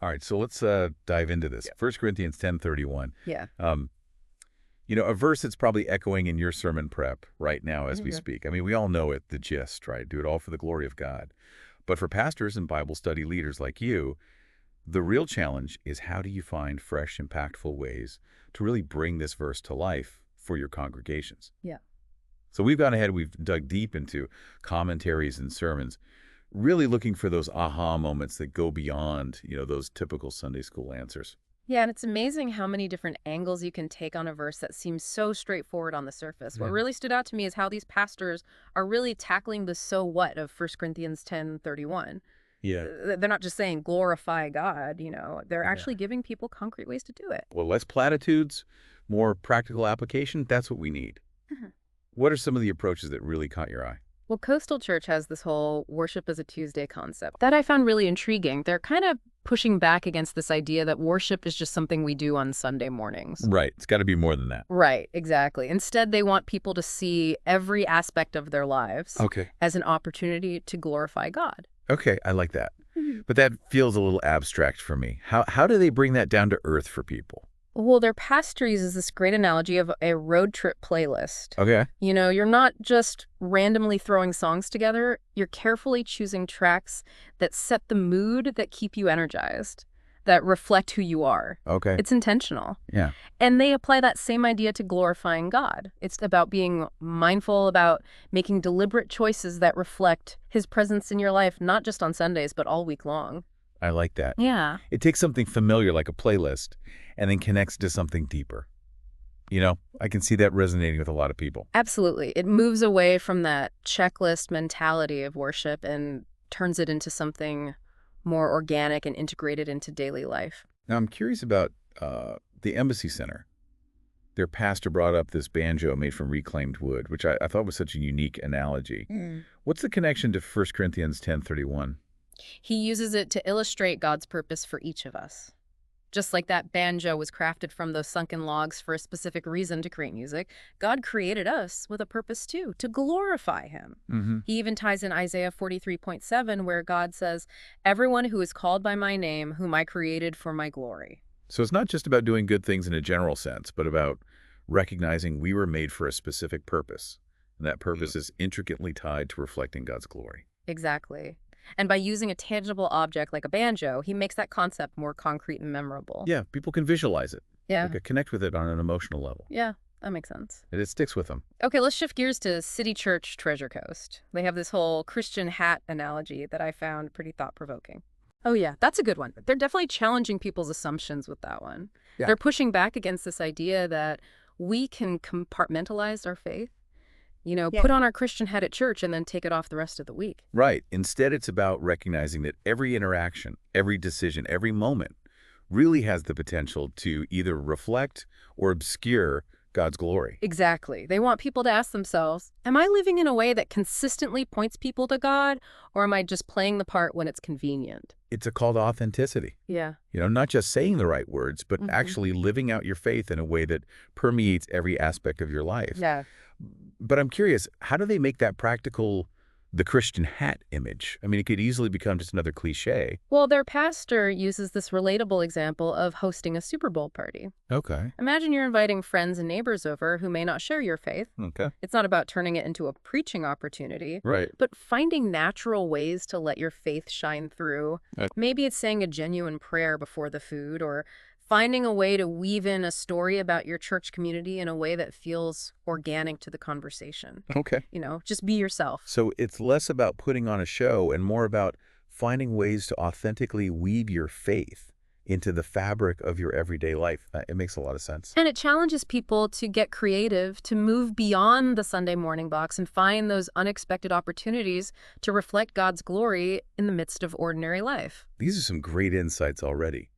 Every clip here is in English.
All right, so let's dive into this. Yeah. 1 Corinthians 10:31. Yeah. Um, a verse that's probably echoing in your sermon prep right now as we Mhm. speak. I mean, we all know it, the gist, right? Do it all for the glory of God. But for pastors and Bible study leaders like you, the real challenge is how do you find fresh, impactful ways to really bring this verse to life for your congregations? Yeah. So we've gone ahead, we've dug deep into commentaries and sermons, really looking for those aha moments that go beyond, those typical Sunday school answers. Yeah, and it's amazing how many different angles you can take on a verse that seems so straightforward on the surface. What Yeah. really stood out to me is how these pastors are really tackling the so what of 1 Corinthians 10:31. Yeah. They're not just saying glorify God, they're Yeah. actually giving people concrete ways to do it. Well, less platitudes, more practical application, that's what we need. Mhm. What are some of the approaches that really caught your eye? Well, Coastal Church has this whole worship as a Tuesday concept that I found really intriguing. They're kind of pushing back against this idea that worship is just something we do on Sunday mornings. Right. It's got to be more than that. Right, exactly. Instead, they want people to see every aspect of their lives Okay. as an opportunity to glorify God. Okay, I like that. Mhm. But that feels a little abstract for me. How do they bring that down to earth for people? Well, their pastor uses this great analogy of a road trip playlist. Okay. You're not just randomly throwing songs together, you're carefully choosing tracks that set the mood, that keep you energized, that reflect who you are. Okay. It's intentional. Yeah. And they apply that same idea to glorifying God. It's about being mindful, about making deliberate choices that reflect his presence in your life, not just on Sundays, but all week long. I like that. Yeah. It takes something familiar like a playlist and then connects to something deeper. I can see that resonating with a lot of people. Absolutely. It moves away from that checklist mentality of worship and turns it into something more organic and integrated into daily life. Now, I'm curious about the Embassy Center. Their pastor brought up this banjo made from reclaimed wood, which I thought was such a unique analogy. What's the connection to 1 Corinthians 10:31? He uses it to illustrate God's purpose for each of us. Just like that banjo was crafted from those sunken logs for a specific reason to create music, God created us with a purpose too, to glorify him. Mm-hmm. He even ties in Isaiah 43:7, where God says, "Everyone who is called by my name, whom I created for my glory." So it's not just about doing good things in a general sense, but about recognizing we were made for a specific purpose. And that purpose is intricately tied to reflecting God's glory. Exactly. And by using a tangible object like a banjo, he makes that concept more concrete and memorable. Yeah, people can visualize it. Yeah. They can connect with it on an emotional level. Yeah, that makes sense. And it sticks with them. Okay, let's shift gears to City Church Treasure Coast. They have this whole Christian hat analogy that I found pretty thought-provoking. Oh yeah, that's a good one. They're definitely challenging people's assumptions with that one. Yeah. They're pushing back against this idea that we can compartmentalize our faith, put on our Christian hat at church and then take it off the rest of the week. Right. Instead, it's about recognizing that every interaction, every decision, every moment really has the potential to either reflect or obscure God's glory. Exactly. They want people to ask themselves, am I living in a way that consistently points people to God, or am I just playing the part when it's convenient? It's a call to authenticity. Yeah. Not just saying the right words, but actually living out your faith in a way that permeates every aspect of your life. Yeah. But I'm curious, how do they make that practical, the Christian hat image? I mean, it could easily become just another cliche. Well, their pastor uses this relatable example of hosting a Super Bowl party. Okay. Imagine you're inviting friends and neighbors over who may not share your faith. Okay. It's not about turning it into a preaching opportunity, Right. but finding natural ways to let your faith shine through. Maybe it's saying a genuine prayer before the food, or finding a way to weave in a story about your church community in a way that feels organic to the conversation. Okay. Just be yourself. So it's less about putting on a show and more about finding ways to authentically weave your faith into the fabric of your everyday life. It makes a lot of sense. And it challenges people to get creative, to move beyond the Sunday morning box and find those unexpected opportunities to reflect God's glory in the midst of ordinary life. These are some great insights already.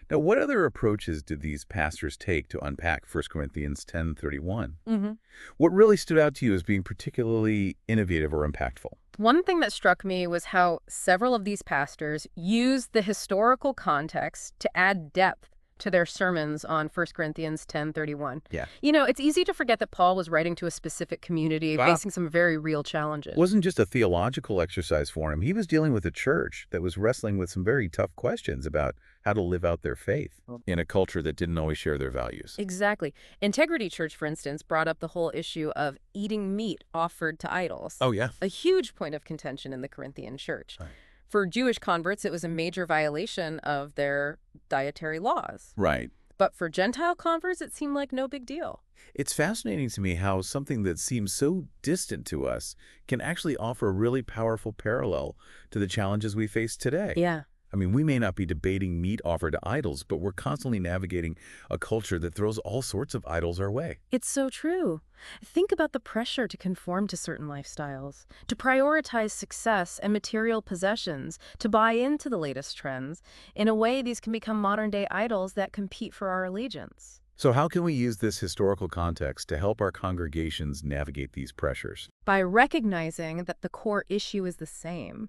Now, what other approaches do these pastors take to unpack 1 Corinthians 10:31? What really stood out to you as being particularly innovative or impactful? One thing that struck me was how several of these pastors use the historical context to add depth to their sermons on 1 Corinthians 10:31. Yeah. It's easy to forget that Paul was writing to a specific community Wow. facing some very real challenges. Wasn't just a theological exercise for him. He was dealing with a church that was wrestling with some very tough questions about how to live out their faith in a culture that didn't always share their values. Exactly. Integrity Church, for instance, brought up the whole issue of eating meat offered to idols, Oh, yeah. a huge point of contention in the Corinthian church. Right. For Jewish converts, it was a major violation of their dietary laws. Right. But for Gentile converts, it seemed like no big deal. It's fascinating to me how something that seems so distant to us can actually offer a really powerful parallel to the challenges we face today. Yeah. I mean, we may not be debating meat offered to idols, but we're constantly navigating a culture that throws all sorts of idols our way. It's so true. Think about the pressure to conform to certain lifestyles, to prioritize success and material possessions, to buy into the latest trends. In a way, these can become modern-day idols that compete for our allegiance. So how can we use this historical context to help our congregations navigate these pressures? By recognizing that the core issue is the same.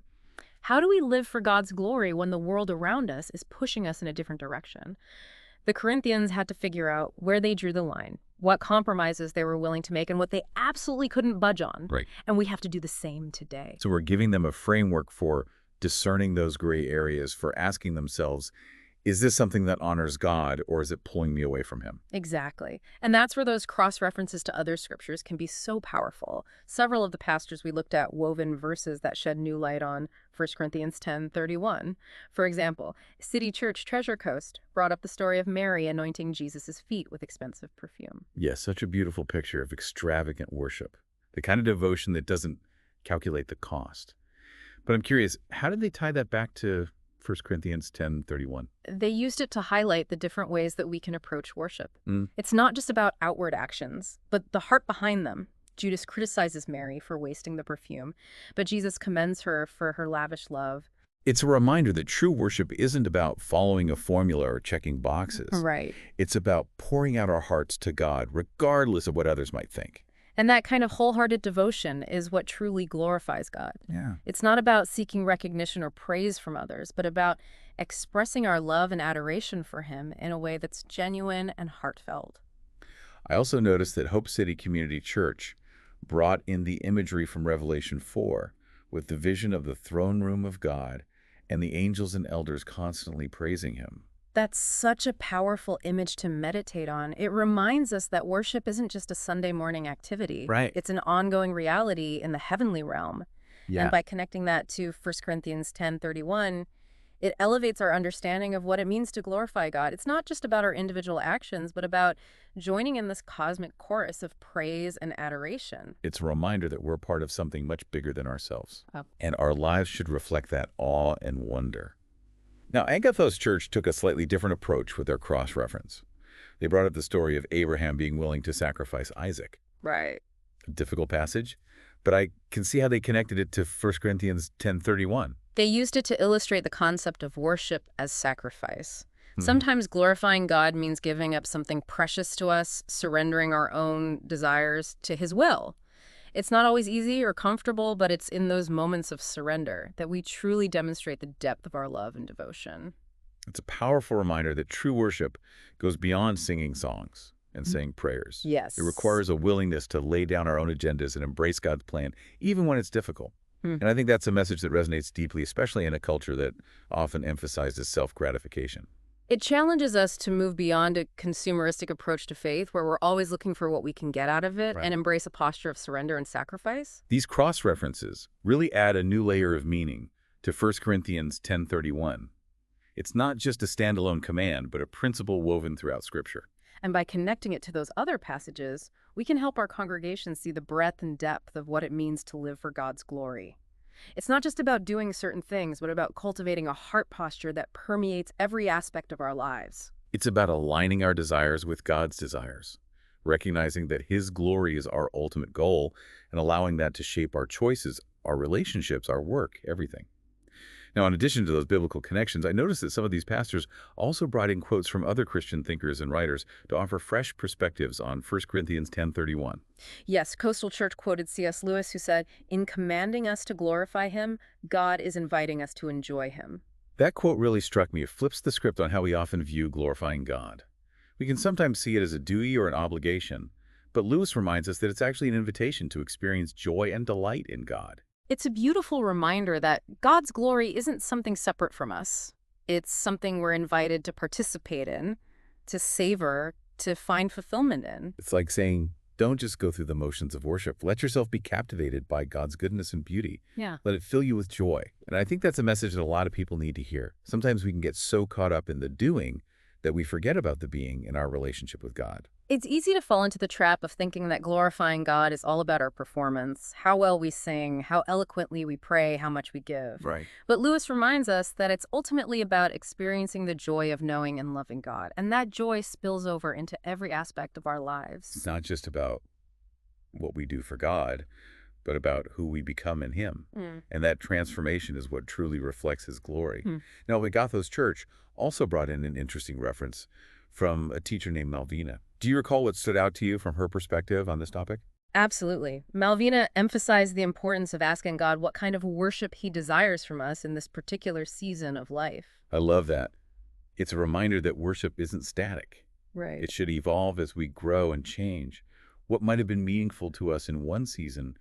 How do we live for God's glory when the world around us is pushing us in a different direction? The Corinthians had to figure out where they drew the line, what compromises they were willing to make, and what they absolutely couldn't budge on. Right. And we have to do the same today. So we're giving them a framework for discerning those gray areas, for asking themselves, is this something that honors God, or is it pulling me away from him? Exactly. And that's where those cross-references to other scriptures can be so powerful. Several of the pastors we looked at wove in verses that shed new light on 1 Corinthians 10:31. For example, City Church Treasure Coast brought up the story of Mary anointing Jesus' feet with expensive perfume. Yes, such a beautiful picture of extravagant worship, the kind of devotion that doesn't calculate the cost. But I'm curious, how did they tie that back to 1 Corinthians 10:31? They used it to highlight the different ways that we can approach worship. Mm. It's not just about outward actions, but the heart behind them. Judas criticizes Mary for wasting the perfume, but Jesus commends her for her lavish love. It's a reminder that true worship isn't about following a formula or checking boxes. Right. It's about pouring out our hearts to God, regardless of what others might think. And that kind of wholehearted devotion is what truly glorifies God. Yeah. It's not about seeking recognition or praise from others, but about expressing our love and adoration for Him in a way that's genuine and heartfelt. I also noticed that Hope City Community Church brought in the imagery from Revelation 4 with the vision of the throne room of God and the angels and elders constantly praising him. That's such a powerful image to meditate on. It reminds us that worship isn't just a Sunday morning activity. Right. It's an ongoing reality in the heavenly realm. Yeah. And by connecting that to 1 Corinthians 10:31, it elevates our understanding of what it means to glorify God. It's not just about our individual actions, but about joining in this cosmic chorus of praise and adoration. It's a reminder that we're part of something much bigger than ourselves. Oh. And our lives should reflect that awe and wonder. Now, Agathos Church took a slightly different approach with their cross-reference. They brought up the story of Abraham being willing to sacrifice Isaac. Right. A difficult passage, but I can see how they connected it to 1 Corinthians 10:31. They used it to illustrate the concept of worship as sacrifice. Sometimes glorifying God means giving up something precious to us, surrendering our own desires to His will. It's not always easy or comfortable, but it's in those moments of surrender that we truly demonstrate the depth of our love and devotion. It's a powerful reminder that true worship goes beyond singing songs and saying prayers. Yes. It requires a willingness to lay down our own agendas and embrace God's plan, even when it's difficult. And I think that's a message that resonates deeply, especially in a culture that often emphasizes self-gratification. It challenges us to move beyond a consumeristic approach to faith where we're always looking for what we can get out of it Right. and embrace a posture of surrender and sacrifice. These cross-references really add a new layer of meaning to 1 Corinthians 10:31. It's not just a standalone command, but a principle woven throughout Scripture. And by connecting it to those other passages, we can help our congregation see the breadth and depth of what it means to live for God's glory. It's not just about doing certain things, but about cultivating a heart posture that permeates every aspect of our lives. It's about aligning our desires with God's desires, recognizing that His glory is our ultimate goal, and allowing that to shape our choices, our relationships, our work, everything. Now, in addition to those biblical connections, I noticed that some of these pastors also brought in quotes from other Christian thinkers and writers to offer fresh perspectives on 1 Corinthians 10:31. Yes, Coastal Church quoted C.S. Lewis, who said, "In commanding us to glorify Him, God is inviting us to enjoy Him." That quote really struck me. It flips the script on how we often view glorifying God. We can sometimes see it as a duty or an obligation, but Lewis reminds us that it's actually an invitation to experience joy and delight in God. It's a beautiful reminder that God's glory isn't something separate from us. It's something we're invited to participate in, to savor, to find fulfillment in. It's like saying, don't just go through the motions of worship. Let yourself be captivated by God's goodness and beauty. Yeah. Let it fill you with joy. And I think that's a message that a lot of people need to hear. Sometimes we can get so caught up in the doing that we forget about the being in our relationship with God. It's easy to fall into the trap of thinking that glorifying God is all about our performance, how well we sing, how eloquently we pray, how much we give. Right. But Lewis reminds us that it's ultimately about experiencing the joy of knowing and loving God, and that joy spills over into every aspect of our It's lives. not just about what we do for God, but about who we become in Him. Mm. And that transformation is what truly reflects His glory. Hmm. Now, Agatho's church also brought in an interesting reference from a teacher named Malvina. Do you recall what stood out to you from her perspective on this topic? Absolutely. Malvina emphasized the importance of asking God what kind of worship he desires from us in this particular season of life. I love that. It's a reminder that worship isn't static. Right. It should evolve as we grow and change. What might have been meaningful to us in one season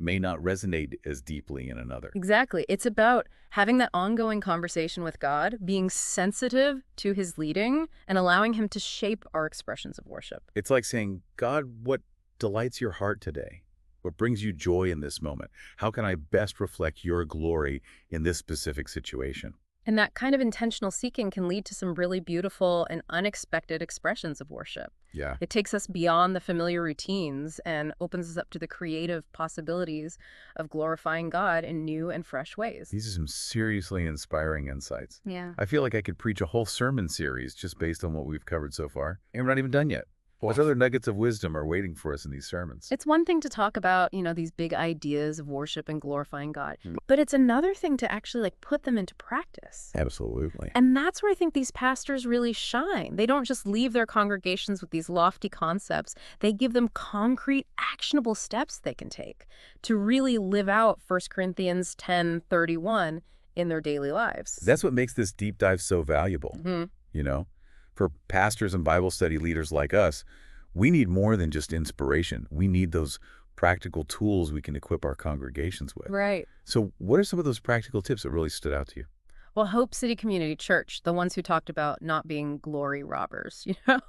may not resonate as deeply in another. Exactly. It's about having that ongoing conversation with God, being sensitive to his leading, and allowing him to shape our expressions of worship. It's like saying, God, what delights your heart today? What brings you joy in this moment? How can I best reflect your glory in this specific situation? And that kind of intentional seeking can lead to some really beautiful and unexpected expressions of worship. Yeah. It takes us beyond the familiar routines and opens us up to the creative possibilities of glorifying God in new and fresh ways. These are some seriously inspiring insights. Yeah. I feel like I could preach a whole sermon series just based on what we've covered so far. And we're not even done yet. What other nuggets of wisdom are waiting for us in these sermons? It's one thing to talk about, these big ideas of worship and glorifying God, Mm. but it's another thing to actually put them into practice. Absolutely. And that's where I think these pastors really shine. They don't just leave their congregations with these lofty concepts. They give them concrete, actionable steps they can take to really live out 1 Corinthians 10:31 in their daily lives. That's what makes this deep dive so valuable. Mhm. You know, for pastors and Bible study leaders like us, we need more than just inspiration. We need those practical tools we can equip our congregations with. Right. So what are some of those practical tips that really stood out to you? Well, Hope City Community Church, the ones who talked about not being glory robbers,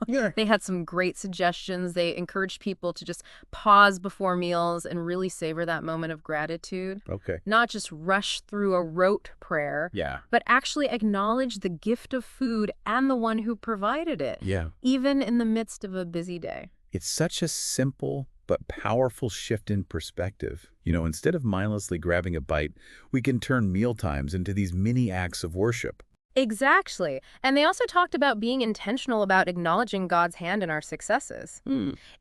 Yeah. they had some great suggestions. They encouraged people to just pause before meals and really savor that moment of gratitude. Okay. Not just rush through a rote prayer, Yeah. but actually acknowledge the gift of food and the one who provided it, Yeah. even in the midst of a busy day. It's such a simple but powerful shift in perspective. Instead of mindlessly grabbing a bite, we can turn meal times into these mini acts of worship. Exactly. And they also talked about being intentional about acknowledging God's hand in our successes.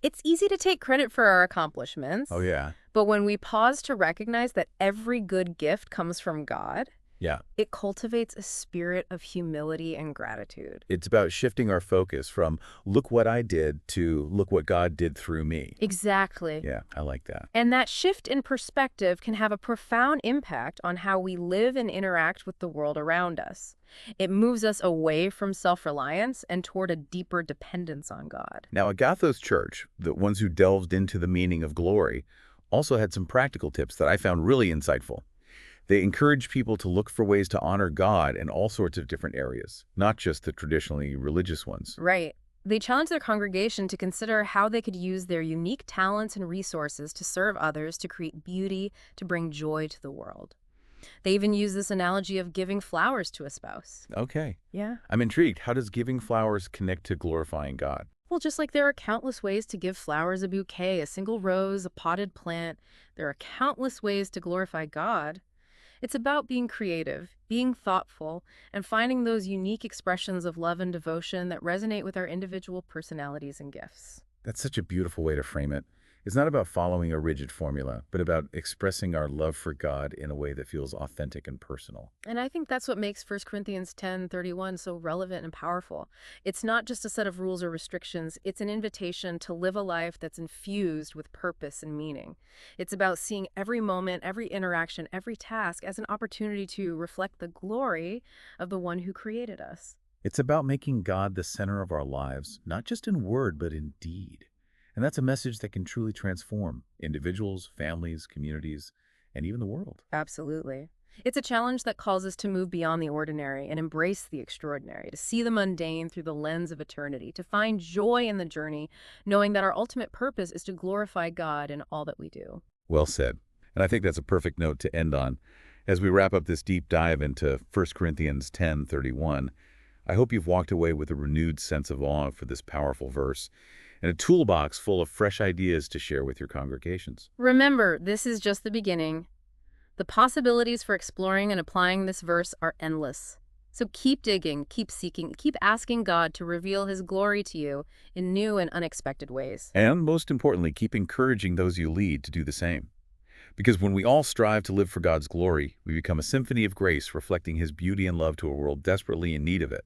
It's easy to take credit for our accomplishments. Oh, yeah. But when we pause to recognize that every good gift comes from God, Yeah. it cultivates a spirit of humility and gratitude. It's about shifting our focus from look what I did to look what God did through me. Exactly. Yeah, I like that. And that shift in perspective can have a profound impact on how we live and interact with the world around us. It moves us away from self-reliance and toward a deeper dependence on God. Now, Agatho's church, the ones who delved into the meaning of glory, also had some practical tips that I found really insightful. They encourage people to look for ways to honor God in all sorts of different areas, not just the traditionally religious ones. Right. They challenge their congregation to consider how they could use their unique talents and resources to serve others, to create beauty, to bring joy to the world. They even use this analogy of giving flowers to a spouse. Okay. Yeah. I'm intrigued. How does giving flowers connect to glorifying God? Well, just like there are countless ways to give flowers a bouquet, a single rose, a potted plant, there are countless ways to glorify God. It's about being creative, being thoughtful, and finding those unique expressions of love and devotion that resonate with our individual personalities and gifts. That's such a beautiful way to frame it. It's not about following a rigid formula, but about expressing our love for God in a way that feels authentic and personal. And I think that's what makes 1 Corinthians 10:31 so relevant and powerful. It's not just a set of rules or restrictions, it's an invitation to live a life that's infused with purpose and meaning. It's about seeing every moment, every interaction, every task as an opportunity to reflect the glory of the one who created us. It's about making God the center of our lives, not just in word, but in deed. And that's a message that can truly transform individuals, families, communities, and even the world. Absolutely. It's a challenge that calls us to move beyond the ordinary and embrace the extraordinary, to see the mundane through the lens of eternity, to find joy in the journey, knowing that our ultimate purpose is to glorify God in all that we do. Well said. And I think that's a perfect note to end on. As we wrap up this deep dive into 1 Corinthians 10:31, I hope you've walked away with a renewed sense of awe for this powerful verse and a toolbox full of fresh ideas to share with your congregations. Remember, this is just the beginning. The possibilities for exploring and applying this verse are endless. So keep digging, keep seeking, keep asking God to reveal his glory to you in new and unexpected ways. And most importantly, keep encouraging those you lead to do the same. Because when we all strive to live for God's glory, we become a symphony of grace reflecting his beauty and love to a world desperately in need of it.